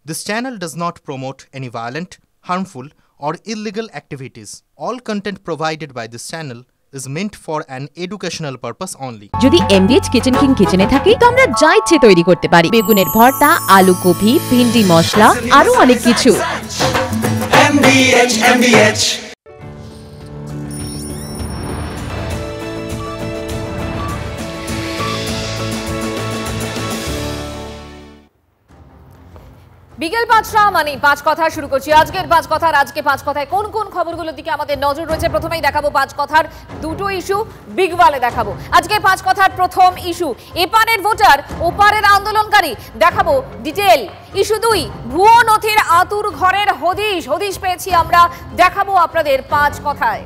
This channel does not promote any violent, harmful, or illegal activities. All content provided by this channel is meant for an educational purpose only. যদি এমবিএচ kitchen king কিচেনে থাকি তো আমরা যা ইচ্ছে তৈরি করতে পারি। বেগুনের ভর্তা, আলু কপি, ভিন্ডি মশলা, আরো অনেক কিছু। MBH বিকেল ৫টা মানে পাঁচ কথা শুরু করছি আজকের পাঁচ কথার। আজকে পাঁচ কথায় কোন কোন খবরগুলোর দিকে আমাদের নজর রয়েছে প্রথমেই দেখাবো পাঁচ কথার দুটো ইস্যু, বিগ ওয়ালে দেখাবো আজকে পাঁচ কথার প্রথম ইস্যু এপারের ভোটার ওপারের আন্দোলনকারী, দেখাবো ডিটেল। ইস্যু ২ ভুয়ো নথির আতুর ঘরের হদিশ পেয়েছি আমরা, দেখাবো আপনাদের পাঁচ কথায়।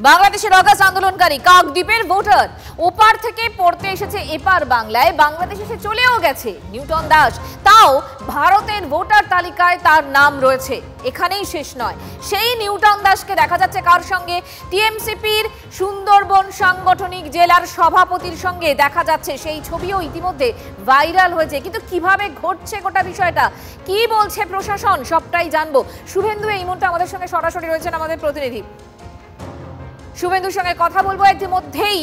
বাংলাদেশের অগাস্ট আন্দোলনকারী কাকদ্বীপের ভোটার ওপার থেকে পড়তে এসেছে এপার বাংলায়, বাংলাদেশ এসে চলেও গেছে। নিউটন দাস তাও ভারতের ভোটার তালিকায় তার নাম রয়েছে। এখানেই শেষ নয়, সেই নিউটন দাসকে দেখা যাচ্ছে কার সঙ্গে? টিএমসিপির সুন্দরবন সাংগঠনিক জেলার সভাপতির সঙ্গে দেখা যাচ্ছে। সেই ছবিও ইতিমধ্যে ভাইরাল হয়েছে। কিন্তু কিভাবে ঘটছে গোটা বিষয়টা, কি বলছে প্রশাসন, সবটাই জানবো। শুভেন্দু এই মুহূর্তে আমাদের সঙ্গে সরাসরি রয়েছেন, আমাদের প্রতিনিধি। শুভেন্দুর সঙ্গে কথা বলবো।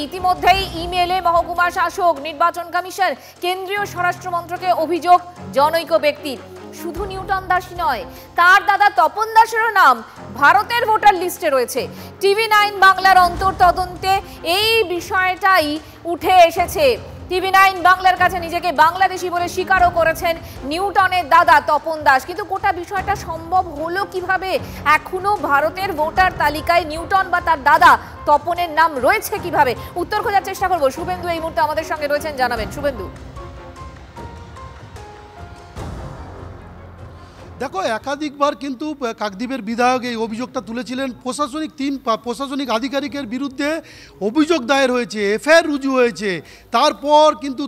ইতিমধ্যেই ইমেলে মহকুমা শাসক, নির্বাচন কমিশন, কেন্দ্রীয় স্বরাষ্ট্র মন্ত্রকে অভিযোগ জনৈক ব্যক্তির। শুধু নিউটন দাসই নয়, তার দাদা তপন দাসেরও নাম ভারতের ভোটার লিস্টে রয়েছে। TV9 বাংলার অন্তর্তদন্তে এই বিষয়টাই উঠে এসেছে। TV9 বাংলার কাছে নিজেকে বাংলাদেশি বলে স্বীকারও করেছেন নিউটনের দাদা তপন দাস। কিন্তু গোটা বিষয়টা সম্ভব হলো কিভাবে? এখনো ভারতের ভোটার তালিকায় নিউটন বা তার দাদা তপনের নাম রয়েছে কিভাবে? উত্তর খোঁজার চেষ্টা করব। শুভেন্দু এই মুহূর্তে আমাদের সঙ্গে রয়েছেন, জানাবেন শুভেন্দু। দেখো, একাধিকবার কিন্তু কাকদ্বীপের বিধায়ক এই অভিযোগটা তুলেছিলেন। প্রশাসনিক আধিকারিকের বিরুদ্ধে অভিযোগ দায়ের হয়েছে, এফআইআর রুজু হয়েছে। তারপর কিন্তু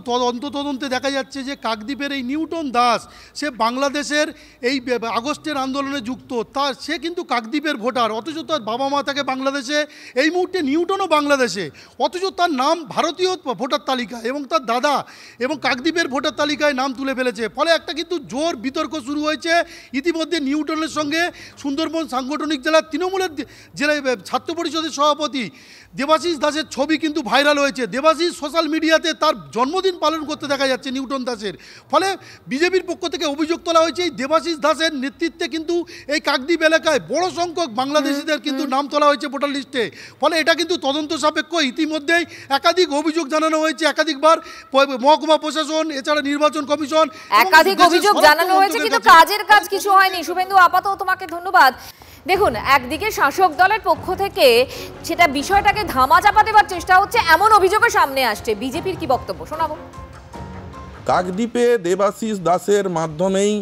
তদন্তে দেখা যাচ্ছে যে কাকদ্বীপের এই নিউটন দাস, সে বাংলাদেশের এই আগস্টের আন্দোলনে যুক্ত, সে কিন্তু কাকদ্বীপের ভোটার, অথচ তার বাবা মা থাকে বাংলাদেশে। এই মুহূর্তে নিউটনও বাংলাদেশে, অথচ তার নাম ভারতীয় ভোটার তালিকা, এবং তার দাদা এবং কাকদ্বীপের ভোটার তালিকায় নাম তুলে ফেলেছে। ফলে একটা কিন্তু জোর বিতর্ক শুরু হয়েছে। ইতিমধ্যে নিউটনের সঙ্গে সুন্দরবন সাংগঠনিক জেলার তৃণমূলের জেলায় ছাত্র পরিষদের সভাপতি দেবাশিস দাসের ছবি কিন্তু ভাইরাল হয়েছে। দেবাশিস সোশ্যাল মিডিয়াতে তার জন্মদিন পালন করতে দেখা যাচ্ছে নিউটন দাসের। ফলে বিজেপির পক্ষ থেকে অভিযোগ তোলা হয়েছে এই দেবাশিস দাসের নেতৃত্বে কিন্তু এই কাকদ্বীপ এলাকায় বড় সংখ্যক বাংলাদেশিদের কিন্তু নাম তোলা হয়েছে ভোটার লিস্টে। ফলে এটা কিন্তু তদন্ত সাপেক্ষ। ইতিমধ্যেই একাধিক অভিযোগ জানানো হয়েছে, একাধিকবার মহকুমা প্রশাসন, এছাড়া নির্বাচন কমিশন, একাধিক অভিযোগ জানানো হয়েছে, কিন্তু কাজের কাজ কিছু হয়নি। শুভেন্দু, আপাতত তোমাকে ধন্যবাদ। দেখুন, একদিকে শাসক দলের পক্ষ থেকে সেটা বিষয়টাকে ধামাচাপা দেওয়ার চেষ্টা হচ্ছে, এমন অভিযোগও সামনে আসছে। বিজেপির কি বক্তব্য শোনাবো। কাকদ্বীপে দেবাশিস দাসের মাধ্যমেই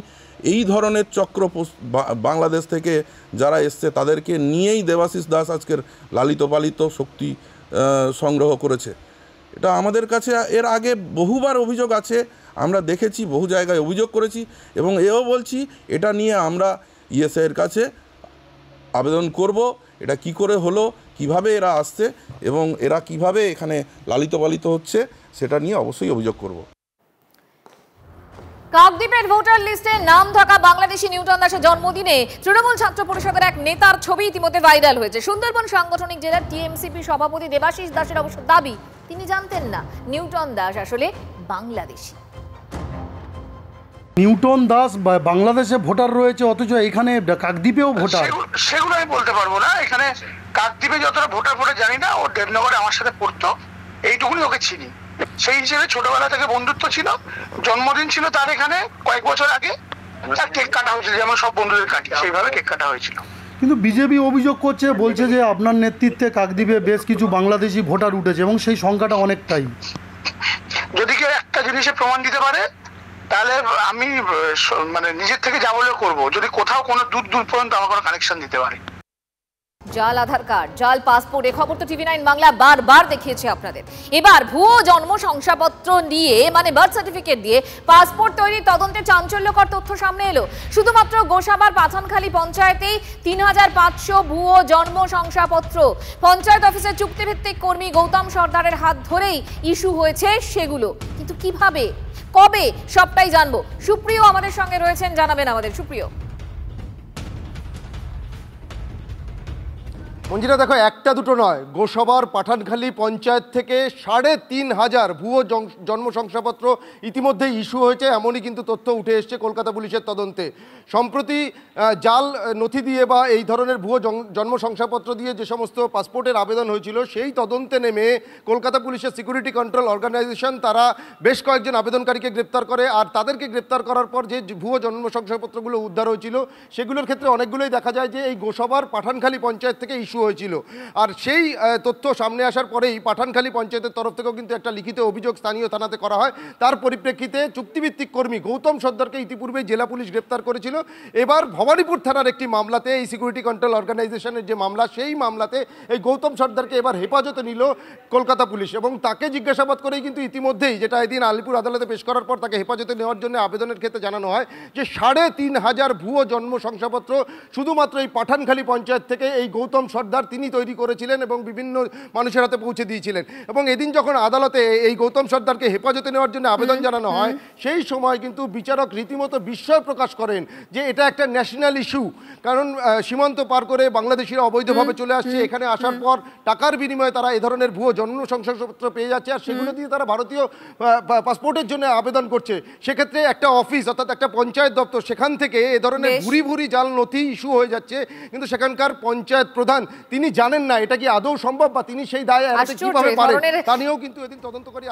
এই ধরনের চক্র বাংলাদেশ থেকে যারা এসছে তাদেরকে নিয়েই দেবাশিস দাস আজকের লালিত পালিত শক্তি সংগ্রহ করেছে। এটা আমাদের কাছে এর আগে বহুবার অভিযোগ আছে, আমরা দেখেছি, বহু জায়গায় অভিযোগ করেছি, এবং এও বলছি এটা নিয়ে আমরা ইএসআইয়ের কাছে আবেদন করব। এটা কি করে হলো, কিভাবে এরা আসছে এবং এরা কিভাবে এখানে লালিত পালিত হচ্ছে, সেটা নিয়ে অবশ্যই অভিযোগ করব। কাকদ্বীপের ভোটার লিস্টে নাম থাকা বাংলাদেশি নিউটন দাসের জন্মদিনে তৃণমূল ছাত্র পরিষদের এক নেতার ছবি ইতিমধ্যে ভাইরাল হয়েছে। সুন্দরবন সাংগঠনিক জেলার টিএমসিপি সভাপতি দেবাশিস দাসের অবশ্য দাবি তিনি জানতেন না নিউটন দাস আসলে বাংলাদেশি। নিউটন দাস বাংলাদেশে ভোটার রয়েছে, অথচ এখানে কাকদ্বীপেও ভোটার। সেগুলো আমি বলতে পারবো না। এখানে কাকদ্বীপে যতটা ভোটার জানি না, ও দেবনগরে আমার সাথে পড়তো, এইটুকুনি ওকে চিনি। সেই হিসেবে ছোটবেলা থেকে বন্ধুত্ব ছিল। জন্মদিন ছিল তার এখানে কয়েক বছর আগে, তার কেক কাটা হয়েছিল, যেমন সব বন্ধুদের কাটি সেইভাবে কেক কাটা হয়েছিল। কিন্তু বিজেপি অভিযোগ করছে, বলছে যে আপনার নেতৃত্বে কাকদ্বীপে বেশ কিছু বাংলাদেশি ভোটার উঠেছে এবং সেই সংখ্যাটা অনেকটাই। যদি কেউ একটা জিনিসে প্রমাণ দিতে পারে তাহলে আমি নিজের থেকে যা বলে করবো, যদি কোথাও কোনো দূর পর্যন্ত আমার কোনো কানেকশন দিতে পারে। জাল আধার কার্ড, জাল পাসপোর্ট, এ খবর তো টিভি9 বাংলা বারবার দেখিয়েছে আপনাদের। এবার ভুয়ো জন্ম শংসাপত্র নিয়ে মানে বার্থ সার্টিফিকেট দিয়ে পাসপোর্ট তৈরির তদন্তে চাঞ্চল্যকর তথ্য সামনে এলো। শুধুমাত্র গোসাবার পাঠানখালী পঞ্চায়েতেই 3500 ভুয়ো জন্ম শংসাপত্র। পঞ্চায়েত অফিসের চুক্তিভিত্তিক কর্মী গৌতম সর্দারের হাত ধরেই ইস্যু হয়েছে সেগুলো। কিন্তু কিভাবে, কবে, সবটাই জানবো। সুপ্রিয় আমাদের সঙ্গে রয়েছেন, জানাবেন আমাদের। সুপ্রিয়। মঞ্জিরা, দেখো, একটা দুটো নয়, গোসাবার পাঠানখালী পঞ্চায়েত থেকে 3500 ভুয়ো জন্ম শংসাপত্র ইতিমধ্যে ইস্যু হয়েছে, এমনই কিন্তু তথ্য উঠে এসছে কলকাতা পুলিশের তদন্তে। সম্প্রতি জাল নথি দিয়ে বা এই ধরনের ভুয়ো জন্ম শংসাপত্র দিয়ে যে সমস্ত পাসপোর্টের আবেদন হয়েছিল, সেই তদন্তে নেমে কলকাতা পুলিশের সিকিউরিটি কন্ট্রোল অর্গানাইজেশন তারা বেশ কয়েকজন আবেদনকারীকে গ্রেপ্তার করে। আর তাদেরকে গ্রেপ্তার করার পর যে ভুয়ো জন্ম শংসাপত্রগুলো উদ্ধার হয়েছিল, সেগুলোর ক্ষেত্রে অনেকগুলোই দেখা যায় যে এই গোসাবার পাঠানখালী পঞ্চায়েত থেকে ইস্যু হয়েছিল। আর সেই তথ্য সামনে আসার পরেই পাঠানখালী পঞ্চায়েতের তরফ থেকেও কিন্তু একটা লিখিত অভিযোগ স্থানীয় থানাতে করা হয়। তার পরিপ্রেক্ষিতে চুক্তিভিত্তিক কর্মী গৌতম সর্দারকে ইতিপূর্বে জেলা পুলিশ গ্রেপ্তার করেছিল। এবার ভবানীপুর থানার একটি মামলাতে, এই সিকিউরিটি কন্ট্রোল অর্গানাইজেশনের যে মামলা, সেই মামলাতে এই গৌতম সর্দারকে এবার হেফাজতে নিল কলকাতা পুলিশ এবং তাকে জিজ্ঞাসাবাদ করেই কিন্তু ইতিমধ্যেই, যেটা এদিন আলিপুর আদালতে পেশ করার পর তাকে হেফাজতে নেওয়ার জন্য আবেদনের ক্ষেত্রে জানানো হয় যে 3500 ভুয়ো জন্ম শংসাপত্র শুধুমাত্র এই পাঠানখালী পঞ্চায়েত থেকে এই গৌতম সর্দার তিনি তৈরি করেছিলেন এবং বিভিন্ন মানুষের হাতে পৌঁছে দিয়েছিলেন। এবং এদিন যখন আদালতে এই গৌতম সর্দারকে হেফাজতে নেওয়ার জন্য আবেদন জানানো হয়, সেই সময় কিন্তু বিচারক রীতিমতো বিস্ময় প্রকাশ করেন যে এটা একটা ন্যাশনাল ইস্যু। কারণ সীমান্ত পার করে বাংলাদেশিরা অবৈধভাবে চলে আসছে, এখানে আসার পর টাকার বিনিময়ে তারা এ ধরনের ভুয়ো জন্ম শংসাপত্র পেয়ে যাচ্ছে, আর সেগুলো দিয়ে তারা ভারতীয় পাসপোর্টের জন্য আবেদন করছে। সেক্ষেত্রে একটা অফিস, অর্থাৎ একটা পঞ্চায়েত দপ্তর, সেখান থেকে এ ধরনের ভুরি ভুরি জাল নথি ইস্যু হয়ে যাচ্ছে। কিন্তু সেখানকার পঞ্চায়েত প্রধান তিনি জানেন না এটা কি আদৌ সম্ভব বা তিনি সেই দায় এড়াতে কিভাবে পারেন, তা নিয়েও কিন্তু এদিন তদন্তকারী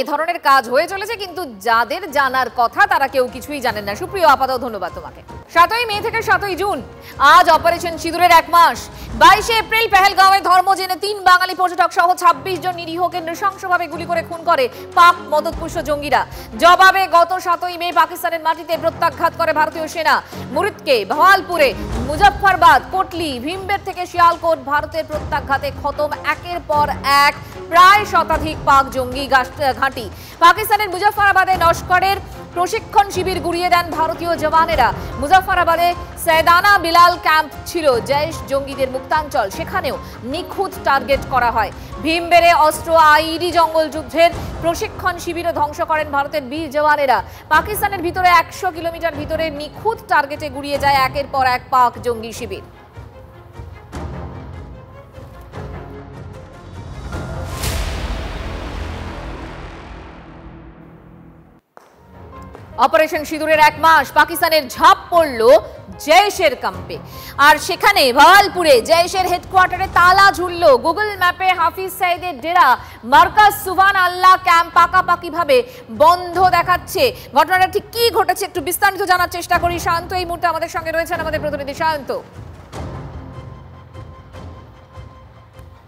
এই ধরনের কাজ হয়ে চলেছে, কিন্তু যাদের জানার কথা তারা কেউ কিছুই জানেন না। সুপ্রিয়, আপাতত ধন্যবাদ তোমাকে। 7ই মে থেকে 7ই জুন, আজ অপারেশন সিঁদুরের 1 মাস। 22 এপ্রিল পেহেলগাঁওয়ে ধর্ম জেনে 3 বাঙালি পর্যটক সহ 26 জন নিরীহকে নৃশংসভাবে গুলি করে খুন করে পাক মদতপুষ্ট জঙ্গিরা। জবাবে গত 7ই মে পাকিস্তানের মাটিতে প্রত্যাঘাত করে ভারতীয় সেনা। মুরিদকে, ভাওয়ালপুরে, মুজফ্ফরবাদ, কোটলি, ভীমবের থেকে শিয়ালকোট ভারতের প্রত্যাঘাতে খতম একের পর এক প্রায় শতাধিক পাক জঙ্গি ঘাঁটি। পাকিস্তানের মুজফ্ফরাবাদে লস্করের প্রশিক্ষণ শিবির গুড়িয়ে দেন ভারতীয় জওয়ানেরা। মুজফ্ফরাবাদে সৈয়দানা বিলাল ক্যাম্প ছিল জৈশ জঙ্গিদের মুক্তাঞ্চল, সেখানেও নিখুঁত টার্গেট করা হয়। ভীমবেরে অস্ত্র আইডি জঙ্গল যুদ্ধের প্রশিক্ষণ শিবিরও ধ্বংস করেন ভারতের বীর জওয়ানেরা। পাকিস্তানের ভিতরে 100 কিলোমিটার ভিতরে নিখুঁত টার্গেটে গুড়িয়ে যায় একের পর এক পাক জঙ্গি শিবির। অপারেশন সিঁদুরের 1 মাস, পাকিস্তানের ঝাঁপ পড়ল জৈশের ক্যাম্পে। আর সেখানে ভাওয়ালপুরে জৈশের হেডকোয়ার্টারে তালা ঝুলল। গুগল ম্যাপে হাফিজ সাইদের ডেরা মার্কাজ সুবহান আল্লাহ ক্যাম্প পাকাপাকিভাবে বন্ধ দেখাচ্ছে। ঘটনাটা ঠিক কি ঘটেছে একটু বিস্তারিত জানার চেষ্টা করি। শান্ত এই মুহূর্তে আমাদের সঙ্গে রয়েছেন আমাদের প্রতিনিধি শান্ত।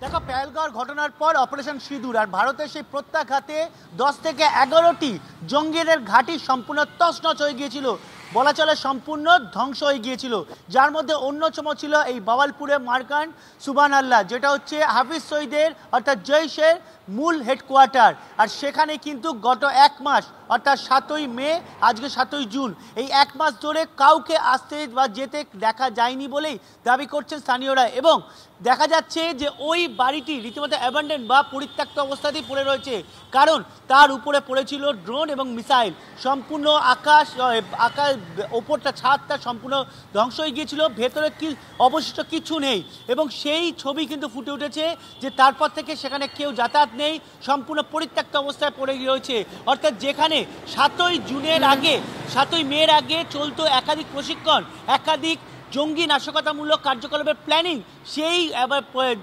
দেখো, পেহেলগাঁওর ঘটনার পর অপারেশন সিঁদুর আর ভারতের সেই প্রত্যাঘাতে 10 থেকে 11টি জঙ্গিদের ঘাঁটি সম্পূর্ণ তছনছ হয়ে গিয়েছিল, বলা চলে সম্পূর্ণ ধ্বংস হয়ে গিয়েছিল। যার মধ্যে অন্যতম ছিল এই ভাওয়ালপুরে মার্কান সুবহান আল্লাহ, যেটা হচ্ছে হাফিজ সঈদের অর্থাৎ জৈশের মূল হেডকোয়ার্টার। আর সেখানে কিন্তু গত 1 মাস অর্থাৎ 7ই মে, আজকে 7ই জুন, এই 1 মাস ধরে কাউকে আসতে বা যেতে দেখা যায়নি বলেই দাবি করছেন স্থানীয়রা। এবং দেখা যাচ্ছে যে ওই বাড়িটি রীতিমতো অ্যাবান্ডেন বা পরিত্যক্ত অবস্থাতেই পড়ে রয়েছে, কারণ তার উপরে পড়েছিল ড্রোন এবং মিসাইল। সম্পূর্ণ আকাশ ওপরটা, ছাদটা সম্পূর্ণ ধ্বংস হয়ে গিয়েছিল, ভেতরে কি অবশিষ্ট কিছু নেই। এবং সেই ছবি কিন্তু ফুটে উঠেছে যে তারপর থেকে সেখানে কেউ যাতায়াত নেই, সম্পূর্ণ পরিত্যক্ত অবস্থায় পড়ে রয়েছে। অর্থাৎ যেখানে 7ই জুনের আগে, 7ই মের আগে চলতো একাধিক প্রশিক্ষণ, একাধিক জঙ্গি নাশকতামূলক কার্যকলাপের প্ল্যানিং, সেই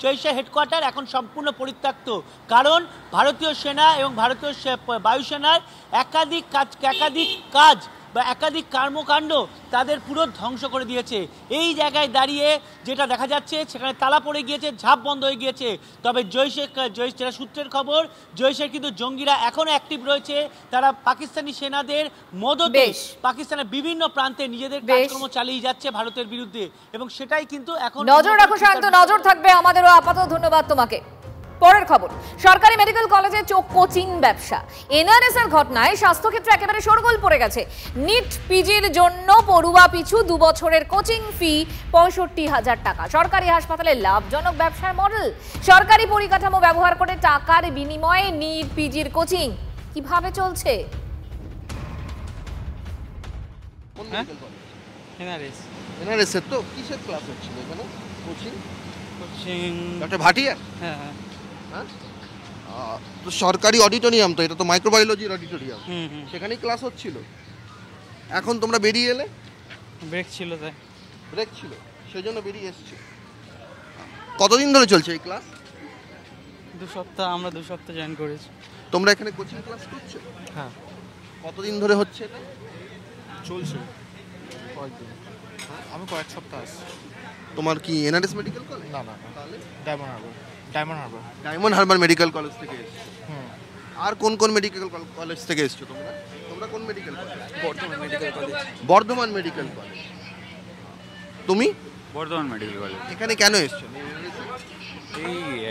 জৈশের হেডকোয়ার্টার এখন সম্পূর্ণ পরিত্যক্ত। কারণ ভারতীয় সেনা এবং ভারতীয় বায়ুসেনার একাধিক কাজ বা একাধিক কর্মকাণ্ড তাদের পুরো ধ্বংস করে দিয়েছে। এই জায়গায় দাঁড়িয়ে যেটা দেখা যাচ্ছে সেখানে তালা পড়ে গিয়েছে, ঝাঁপ বন্ধ হয়ে গিয়েছে। তবে যেটা সূত্রের খবর, জৈশের কিন্তু জঙ্গিরা এখনও অ্যাক্টিভ রয়েছে। তারা পাকিস্তানি সেনাদের মদতে পাকিস্তানের বিভিন্ন প্রান্তে নিজেদের কাজকর্ম চালিয়ে যাচ্ছে ভারতের বিরুদ্ধে, এবং সেটাই কিন্তু এখন নজর রাখো শান্ত, নজর থাকবে আমাদেরও। আপাতত ধন্যবাদ তোমাকে। পরের খবর, সরকারি মেডিকেল কলেজে চোখ কোচিং ব্যবসা। এনআরএস এর ঘটনায় স্বাস্থ্যক্ষেত্রে একেবারে শোরগোল পড়ে গেছে। নিট পিজির জন্য পড়ুয়া পিছু 2 বছরের কোচিং ফি 65,000 টাকা। সরকারি হাসপাতালে লাভজনক ব্যবসার মডেল। সরকারি পরিকাঠামো ব্যবহার করে টাকার বিনিময়ে নিট পিজির কোচিং কিভাবে চলছে? এনআরএস এর তো কিসের ক্লাস হচ্ছিল এখানে? Coaching doctor Bhatia? হ্যাঁ হ্যাঁ। তো সরকারি অডিটোরিয়াম তো, এটা তো মাইক্রোবায়োলজির অডিটোরিয়াম, সেখানেই ক্লাস হচ্ছিল। এখন তোমরা বেরিয়ে এলে? ব্রেক ছিল, তাই ব্রেক ছিল, সেই জন্য বেরিয়ে এসেছি। কতদিন ধরে চলছে এই ক্লাস? 2 সপ্তাহ। আমরা 2 সপ্তাহ জয়েন করেছি। তোমরা এখানে কোচিং ক্লাস করছো? হ্যাঁ। কতদিন ধরে হচ্ছে এটা? চলছে আমি কয়েক সপ্তাহ আসছি। তোমার কি এনআরএস মেডিকেল কলেজ? না না, তাহলে ডায়মন্ড হারবার মেডিকেল কলেজ থেকে এসেছো। আর কোন কোন মেডিকেল কলেজ থেকে এসেছো তোমরা? তোমরা কোন medical college? Bardhaman medical college. Bardhaman medical college. তুমি? Bardhaman medical college. এখানে কেন এসেছো?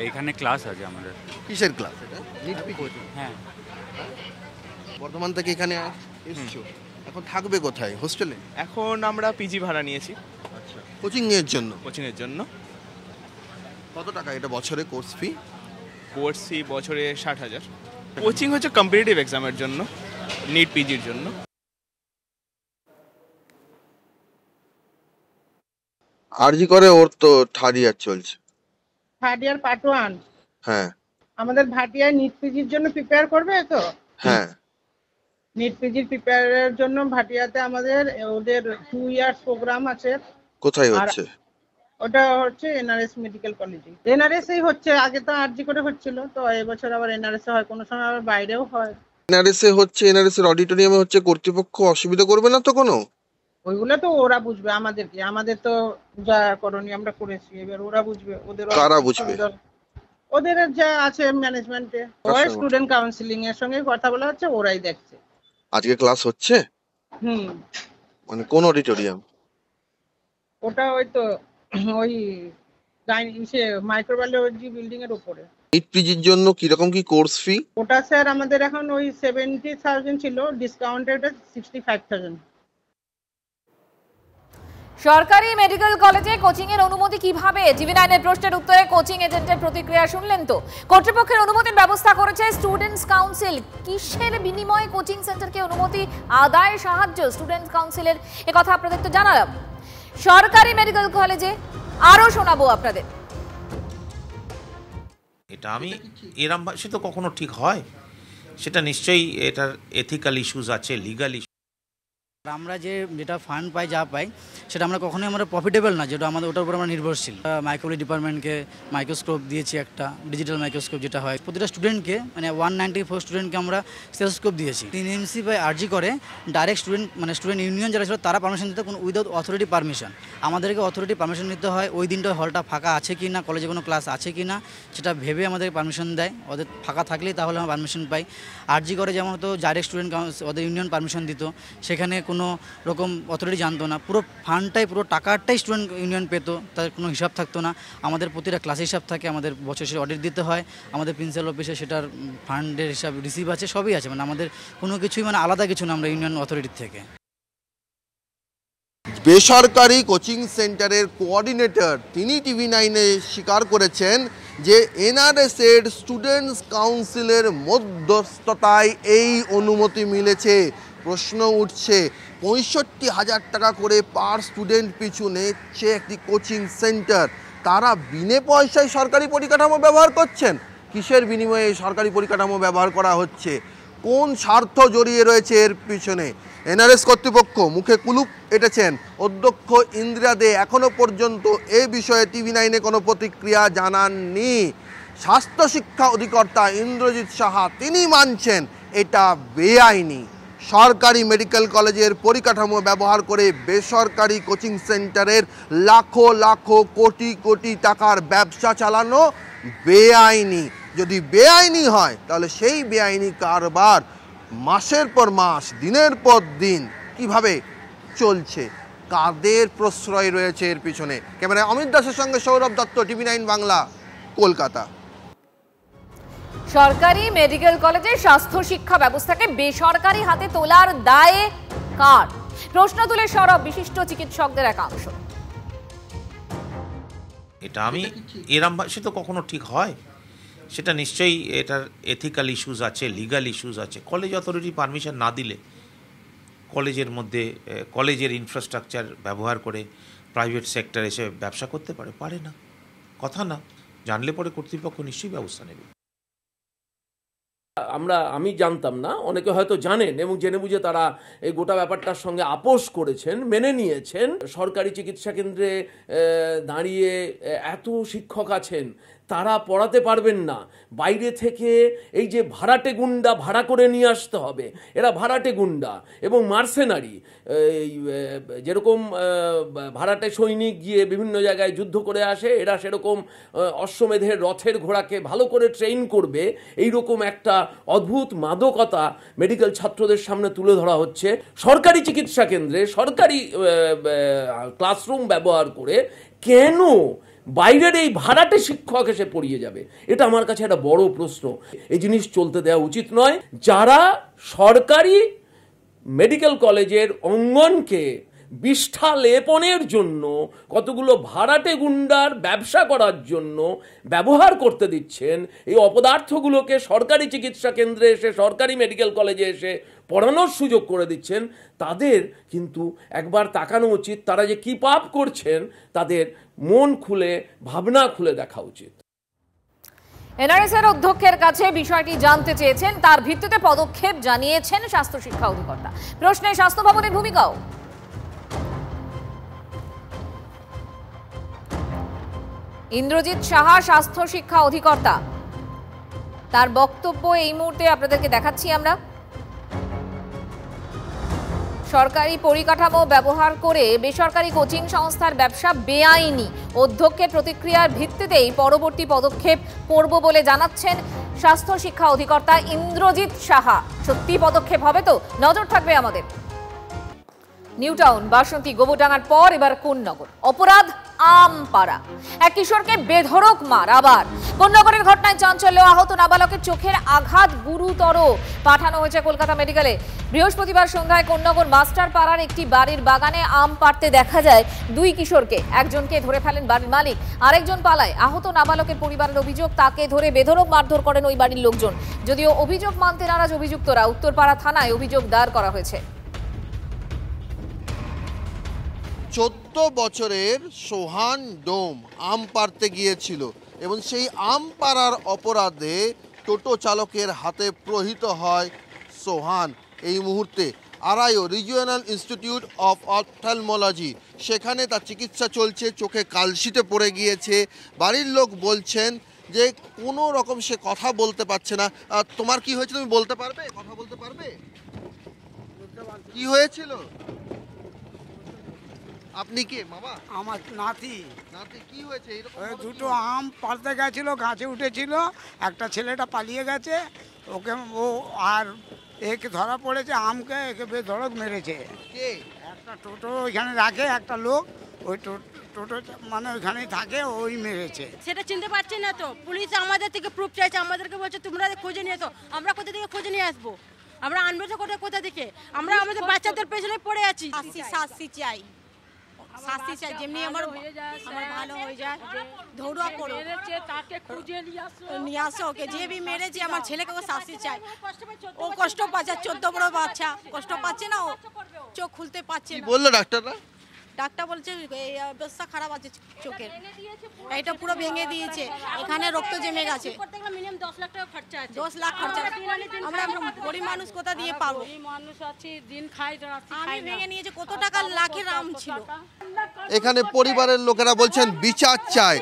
এইখানে ক্লাস আছে আমাদের। কিসের ক্লাস এটা? NEET coaching. হ্যাঁ। বর্ধমান থেকে এখানে এসেছো, এখন থাকবে কোথায়? হোস্টেলে? এখন আমরা পিজি ভাড়া নিয়েছি। আচ্ছা, কোচিং এর জন্য? কোচিং এর জন্য। কত টাকা এটা বছরে কোর্স ফি? কোর্স ফি বছরে 60,000। কোচিং হচ্ছে কম্পিটিটিভ এক্সামের জন্য, নিট পিজির জন্য। আরজি করে ওর তো থার্ড ইয়ার চলছে। Third year part 1? হ্যাঁ। আমাদের ভাটিয়ায় নিট পিজির জন্য প্রিপেয়ার করবে তো? হ্যাঁ। নিট পিজির প্রিপেয়ারের জন্য ভাটিয়াতে আমাদের ওদের 2 ইয়ার্স প্রোগ্রাম আছে। কোথায় হচ্ছে? ওটা হচ্ছে এনআরএস মেডিকেল কলেজে। এনআরএস এই হচ্ছে, আগে তো আরজি করে হচ্ছিল, তো এবছর আবার এনআরএস হয়, কোনো সময় আবার বাইরেও হয়। এনআরএস এ হচ্ছে, এনআরএস এর অডিটোরিয়ামে হচ্ছে, কর্তৃপক্ষ অসুবিধা করবে না তো কোনো? ওইগুলো তো ওরা বুঝবে, আমাদের কি, আমাদের তো যা করণীয় আমরা করেছি, এবার ওরা বুঝবে। ওদের কারা বুঝবে? ওদের যা আছে ম্যানেজমেন্টে, ওই স্টুডেন্ট কাউন্সিলিং এর সঙ্গে কথা বলা হচ্ছে, ওরাই দেখছে। আজকে ক্লাস হচ্ছে? মানে কোন অডিটোরিয়াম? ওটা ওই তো ওই মাইক্রোবায়োলজি বিল্ডিং এর উপরে। নিট পিজির জন্য কি রকম কি কোর্স ফি? ওটা স্যার আমাদের এখন ওই 70,000 ছিল, ডিসকাউন্টেড 65,000। সরকারি মেডিকেল কলেজে কোচিং এর অনুমতি কিভাবে? টিভি9 এর প্রশ্নের উত্তরে কোচিং এজেন্টের প্রতিক্রিয়া শুনলেন তো। কর্তৃপক্ষের অনুমতির ব্যবস্থা করেছে স্টুডেন্টস কাউন্সিল। কিসের বিনিময়ে কোচিং সেন্টারকে অনুমতি আদায় সাহায্য স্টুডেন্টস কাউন্সিলের, এ কথা আপনাদের তো জানালাম। সরকারি মেডিকেল কলেজে আরো শোনাবো আপনাদের। এটা আমি এরম সে তো কখনো ঠিক হয়? সেটা নিশ্চয়ই এটার এথিক্যাল ইস্যুস আছে, লিগাল ইস্যু। আমরা যেটা ফান্ড পাই, যা পাই, সেটা আমরা কখনোই আমরা প্রফিটেবল না, যেটা আমাদের ওটার উপর আমরা নির্ভরশীল। মাইক্রোবায়োলজি ডিপার্টমেন্টকে মাইক্রোস্কোপ দিয়েছি, একটা ডিজিটাল মাইক্রোস্কোপ যেটা হয় প্রতিটা স্টুডেন্টকে, মানে 194 স্টুডেন্টকে আমরা স্টেথোস্কোপ দিয়েছি। এনএমসি বা আরজি করে ডাইরেক্ট স্টুডেন্ট ইউনিয়ন যারা ছিল তারা পারমিশন দিতে, কোনো উইদাউট অথরিটি পারমিশন। আমাদেরকে অথরিটি পারমিশন নিতে হয়, ওই দিনটা হলটা ফাঁকা আছে কি না, কলেজে কোনো ক্লাস আছে কি না, সেটা ভেবে আমাদের পারমিশন দেয়। ওদের ফাঁকা থাকলেই তাহলে আমরা পারমিশন পাই। আরজি করে যেমন হতো ডাইরেক্ট স্টুডেন্ট ওদের ইউনিয়ন পারমিশন দিত, সেখানে কোনো রকম অথরিটি জানতো না, পুরো ফান্ডটাই, পুরো টাকাটাই স্টুডেন্ট ইউনিয়ন পেত, তাদের কোনো হিসাব থাকতো না। আমাদের প্রতিটা ক্লাসে হিসাব থাকে, আমাদের বছর শেষে অডিট দিতে হয়, আমাদের প্রিন্সিপাল অফিসে সেটার ফান্ডের হিসাব রিসিভ আছে, সবই আছে, মানে আমাদের কোনো কিছুই মানে আলাদা কিছু না আমরা ইউনিয়ন অথরিটির থেকে। বেসরকারি কোচিং সেন্টারের কোঅর্ডিনেটর তিনি টিভি9-এ স্বীকার করেছেন যে এনআরএস এর স্টুডেন্টস কাউন্সিলের মধ্যস্থতায় এই অনুমতি মিলেছে। প্রশ্ন উঠছে, 65,000 টাকা করে পার স্টুডেন্ট পিছু নিচ্ছে একটি কোচিং সেন্টার, তারা বিনে পয়সায় সরকারি পরিকাঠামো ব্যবহার করছেন। কিসের বিনিময়ে সরকারি পরিকাঠামো ব্যবহার করা হচ্ছে? কোন স্বার্থ জড়িয়ে রয়েছে এর পিছনে? এনআরএস কর্তৃপক্ষ মুখে কুলুপ এঁটেছেন। অধ্যক্ষ ইন্দিরা দে এখনও পর্যন্ত এ বিষয়ে টিভি9-এ কোনো প্রতিক্রিয়া জানাননি। স্বাস্থ্য শিক্ষা অধিকর্তা ইন্দ্রজিৎ সাহা তিনি মানছেন এটা বেআইনি। সরকারি মেডিকেল কলেজের পরিকাঠামো ব্যবহার করে বেসরকারি কোচিং সেন্টারের লাখো লাখো কোটি কোটি টাকার ব্যবসা চালানো বেআইনি। যদি বেআইনি হয় তাহলে সেই বেআইনি কারবার মাসের পর মাস, দিনের পর দিন কিভাবে চলছে, কাদের প্রশ্রয় রয়েছে এর পিছনে? ক্যামেরায় অমিত দাসের সঙ্গে সৌরভ দত্ত, TV9 বাংলা, কলকাতা। সরকারি মেডিকেল কলেজের স্বাস্থ্য শিক্ষা ব্যবস্থাকে বেসরকারি হাতে তোলার দায়ে কার? প্রশ্ন তুলে সরব বিশিষ্ট চিকিৎসকদের একাংশ। এটা আমি এরম সে তো কখনো ঠিক হয়, সেটা নিশ্চয়ই এটার এথিক্যাল ইস্যুস আছে, লিগাল ইস্যুস আছে। কলেজ অথরিটি পারমিশন না দিলে কলেজের মধ্যে কলেজের ইনফ্রাস্ট্রাকচার ব্যবহার করে প্রাইভেট সেক্টর এসে ব্যবসা করতে পারে? পারে না, কথা না। জানলে পরে কর্তৃপক্ষ নিশ্চয়ই ব্যবস্থা নেবে। আমি জানতাম না, অনেকে হয়তো জানেন এবং জেনে বুঝে তারা এই গোটা ব্যাপারটার সঙ্গে আপোষ করেছেন, মেনে নিয়েছেন। সরকারি চিকিৎসা কেন্দ্রে দাঁড়িয়ে এত শিক্ষক আছেন, তারা পড়াতে পারবেন না। বাইরে থেকে এই যে ভাড়াটে গুন্ডা ভাড়া করে নিয়ে আসতে হবে, এরা ভাড়াটে গুন্ডা এবং মার্সেনারি। যেরকম ভাড়াটে সৈনিক গিয়ে বিভিন্ন জায়গায় যুদ্ধ করে আসে, এরা সেরকম অশ্বমেধের রথের ঘোড়াকে ভালো করে ট্রেন করবে, এইরকম একটা অদ্ভুত মাদকতা মেডিকেল ছাত্রদের সামনে তুলে ধরা হচ্ছে। সরকারি চিকিৎসা কেন্দ্রে সরকারি ক্লাসরুম ব্যবহার করে কেন বাইরের এই ভাড়াটে শিক্ষক এসে পড়িয়ে যাবে? এটা আমার কাছে একটা বড় প্রশ্ন। এই জিনিস চলতে দেওয়া উচিত নয়। যারা সরকারি মেডিকেল কলেজের অঙ্গনকে বিষ্ঠা লেপনের জন্য, কতগুলো ভাড়াটে গুন্ডার ব্যবসা করার জন্য ব্যবহার করতে দিচ্ছেন, এই অপদার্থগুলোকে সরকারি চিকিৎসা কেন্দ্রে এসে, সরকারি মেডিকেল কলেজে এসে পড়ানোর সুযোগ করে দিচ্ছেন, তাদের কিন্তু একবার তাকানো উচিত। তারা যে কি পাপ করছেন তাদের মন খুলে, ভাবনা খুলে দেখা উচিত। এনআরএস এর অধ্যক্ষের কাছে বিষয়টি জানতে চেয়েছেন, তার ভিত্তিতে পদক্ষেপ জানিয়েছেন স্বাস্থ্য শিক্ষা অধিকর্তা। প্রশ্নে স্বাস্থ্য ভবনের ভূমিকাও। ইন্দ্রজিৎ সাহা, স্বাস্থ্য শিক্ষা অধিকর্তা, তার বক্তব্য এই মুহূর্তে আপনাদেরকে দেখাচ্ছি আমরা। সরকারি পরিকাঠামো ব্যবহার করে বেসরকারি কোচিং সংস্থার ব্যবসা বেআইনি। অধ্যক্ষের প্রতিক্রিয়ার ভিত্তিতেই পরবর্তী পদক্ষেপ করব বলে জানাচ্ছেন স্বাস্থ্য শিক্ষা অধিকর্তা ইন্দ্রজিৎ সাহা। সত্যি পদক্ষেপ হবে তো? নজর থাকবে আমাদের। নিউটাউন, বাসন্তী, গোবরডাঙ্গার পর এবার কোন্নগর। অপরাধ আমপাড়া। এক কিশোরকে বেধড়ক মার। আবার কোন্নগরের ঘটনায় চাঞ্চল্য, আহত নাবালকের চোখের আঘাত গুরুতর, পাঠানো হয়েছে কলকাতা মেডিকেলে। বৃহস্পতিবার সন্ধ্যায় কোন্নগর মাস্টার পাড়ার একটি বাড়ির বাগানে আম পাড়তে দেখা যায় দুই কিশোরকে। একজনকে ধরে ফেলেন বাড়ির মালিক, আরেকজন পালায়। আহত নাবালকের পরিবারের অভিযোগ, তাকে ধরে বেধড়ক মারধর করেন ওই বাড়ির লোকজন। যদিও অভিযোগ মানতে নারাজ অভিযুক্তরা, উত্তরপাড়া থানায় অভিযোগ দায়ের করা হয়েছে। 14 বছরের সোহান ডোম আম পাড়তে গিয়েছিল এবং সেই আম পাড়ার অপরাধে টোটো চালকের হাতে প্রহৃত হয় সোহান। এই মুহূর্তে আড়াইও রিজিওনাল ইনস্টিটিউট অফ অপথ্যালমোলজি, সেখানে তার চিকিৎসা চলছে। চোখে কালশিটে পড়ে গিয়েছে। বাড়ির লোক বলছেন যে কোনো রকম সে কথা বলতে পারছে না। তোমার কি হয়েছিল তুমি বলতে পারবে? কথা বলতে পারবে? কি হয়েছিল? আপনি কে মামা? আমার নাতি। নাতি কি হয়েছে? দুটো আম পাড়তে গেছিল, গাছে উঠেছিল, একটা ছেলেটা পালিয়ে গেছে, ওকে ও আর একে ধরা পড়েছে, আমকে একে বেধড়ক মেরেছে। কে? একটা টোটো ওইখানে রাখে একটা লোক, ওই টোটো মানে ওইখানেই থাকে, ওই মেরেছে। সেটা চিনতে পারছি না তো। পুলিশ আমাদের থেকে প্রুফ চাইছে, আমাদেরকে বলছে তোমরা খুঁজে নিয়ে তো। আমরা কোথা থেকে খুঁজে নিয়ে আসবো? আমরা আনবো তো কোথা থেকে? আমরা আমাদের বাচ্চাদের পেছনে পড়ে আছি। শাস্তি চাই, শাস্তি চাই, যেমনি আমার ভালো হয়ে যায়। ধৌড়া পড়ো, তাকে খুঁজে নিয়ে আসো, ওকে যে বি মেরেছে আমার ছেলেকে ও শাস্তি চাই। ও কষ্ট পাচ্ছে, 14 বড় বাচ্চা কষ্ট পাচ্ছে না, ও চোখ খুলতে পারছে না। বললো ডাক্তাররা? ডাক্তার বলছে এই অবস্থা খারাপ আছে চোখের, এটা পুরো ভেঙে দিয়েছে, এখানে রক্ত জমে গেছে। মিনিমাম 10 লাখ টাকা খরচা আছে। 10 লাখ খরচা আমরা গরিব মানুষ কোথা দিয়ে পাবো? মানুষ আছে, দিন খাই, আমি ভেঙে নিয়েছে। কত টাকা লাখের আম ছিল। এখানে পরিবারের লোকেরা বলছেন বিচার চায়।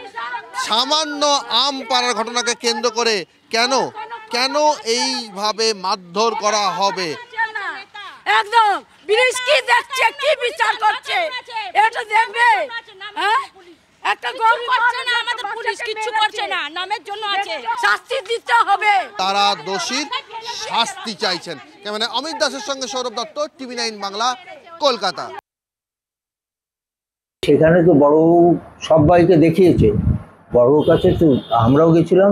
সামান্য আম পাড়ার ঘটনাকে কেন্দ্র করে কেন এইভাবে মারধর করা হবে? একদম ব্রিজ কি দেখছে, কি বিচার করছে, এটা দেখবে। হ্যাঁ, একটা গরু করছে না, আমাদের পুলিশ কিচ্ছু করছে না, নামের জন্য আছে, শাস্তি দিতে হবে। তারা দোষীর শাস্তি চাইছেন। মানে অমিত দাসের সঙ্গে সৌরভ দত্ত, TV9 বাংলা, কলকাতা। সেখানে তো বড়বাবু সবাইকে দেখিয়েছে, বড়বাবুর কাছে তো আমরাও গেছিলাম,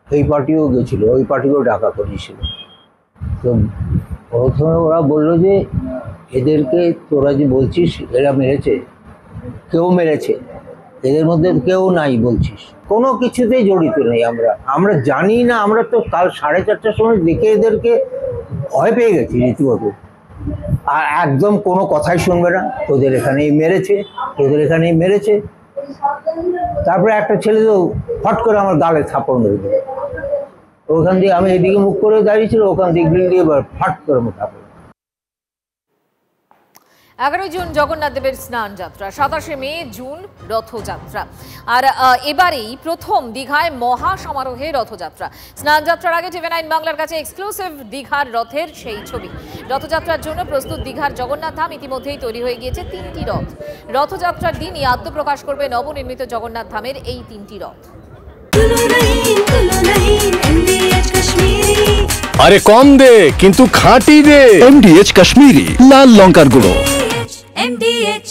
এই পার্টিও গেছিল, ওই পার্টিকেও ডাকা করিয়েছিল। তো প্রথমে ওরা বললো যে এদেরকে তোরা যে বলছিস এরা মেরেছে, কেউ মেরেছে, এদের মধ্যে কেউ নাই বলছিস, কোনো কিছুতেই জড়িত নেই। আমরা জানি না, আমরা তো কাল 4:30টার সময় দেখে এদেরকে ভয় পেয়ে গেছি রীতিমতো। আর একদম কোনো কথাই শুনবে না, তোদের এখানেই মেরেছে, তোদের এখানেই মেরেছে। তারপরে একটা ছেলে তো ফট করে আমার গালে থাপড় মেরে দিল। ওখান দিয়ে আমি এদিকে মুখ করে দাঁড়িয়েছিল, ওখান দিয়ে গ্রিল দিয়ে ফাট করে আমার থাপড়। 11 জুন জগন্নাথ দেবের স্নান যাত্রা, 27 মে জুন রথযাত্রা। আর এবারেই প্রথম দীঘায় মহা সমারোহে রথযাত্রা। স্নান যাত্রার আগে TV9 বাংলার কাছে এক্সক্লুসিভ দীঘার রথের সেই ছবি। রথযাত্রার জন্য প্রস্তুত দীঘার জগন্নাথ ধাম। ইতিমধ্যেই তৈরি হয়ে গিয়েছে 3টি রথ। রথযাত্রার দিনই আত্মপ্রকাশ করবে নবনির্মিত জগন্নাথ ধামের এই 3টি রথ। আরে কম দে কিন্তু খাঁটি দে। MDH কাশ্মীরি লাল লঙ্কার গুঁড়ো। MDH